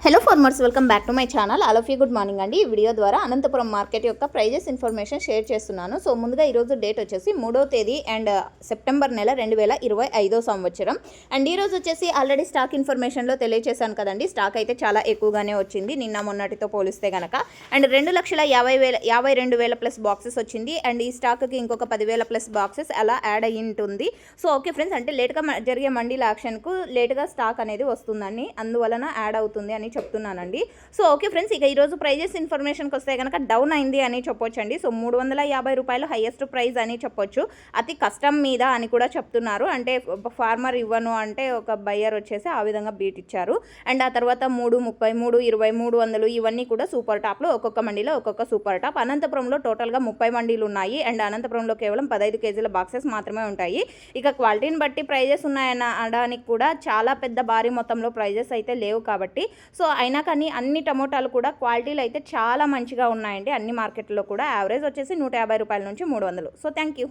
Hello farmers, welcome back to my channel. All of you good morning అండి. ఈ video ద్వారా Anantapuram market యొక్క prices information share చేస్తున్నాను. So ముందుగా ఈరోజు డేట్ వచ్చేసి 3వ తేదీ అండ్ సెప్టెంబర్ నెల 2025 సంవత్సరం. అండ్ ఈరోజు వచ్చేసి ఆల్రెడీ స్టాక్ ఇన్ఫర్మేషన్లో తెలియజేశాను కదండి. స్టాక్ అయితే చాలా ఎక్కువగానే వచ్చింది నిన్న మొన్నటితో పోలిస్తే కనుక. అండ్ 2,52,000 ప్లస్ బాక్సెస్ వచ్చింది. అండ్ ఈ స్టాక్కి ఇంకొక 10,000 ప్లస్ బాక్సెస్ అలా యాడ్ అయ్యి ఉంటుంది. సో ఓకే ఫ్రెండ్స్, అంటే లేట్గా జరిగే మండీల యాక్షన్కు లేట్గా స్టాక్ అనేది వస్తుందని, అందువలన యాడ్ అవుతుంది అని చెప్తున్నానండి. సో ఓకే ఫ్రెండ్స్, ఇక ఈరోజు ప్రైజెస్ ఇన్ఫర్మేషన్కి వస్తే కనుక డౌన్ అయింది అని చెప్పొచ్చండి. సో 350 రూపాయలు హైయెస్ట్ ప్రైస్ అని చెప్పొచ్చు. అతి కష్టం మీద అని కూడా చెప్తున్నారు. అంటే ఫార్మర్ ఇవ్వను అంటే ఒక బయ్యర్ వచ్చేసి ఆ విధంగా బీట్ ఇచ్చారు. అండ్ ఆ తర్వాత 330, 320, 300 ఇవన్నీ కూడా సూపర్ టాప్లో ఒక్కొక్క మండీలో ఒక్కొక్క సూపర్ టాప్. అనంతపురంలో టోటల్గా 30 మండీలు ఉన్నాయి. అండ్ అనంతపురంలో కేవలం 15 కేజీల బాక్సెస్ మాత్రమే ఉంటాయి. ఇక క్వాలిటీని బట్టి ప్రైజెస్ ఉన్నాయని అనడానికి కూడా చాలా పెద్ద భారీ మొత్తంలో ప్రైజెస్ అయితే లేవు కాబట్టి. సో అయినా కానీ అన్ని టమోటాలు కూడా క్వాలిటీలు అయితే చాలా మంచిగా ఉన్నాయండి. అన్ని మార్కెట్లో కూడా యావరేజ్ వచ్చేసి 150 రూపాయల నుంచి 300. So thank you.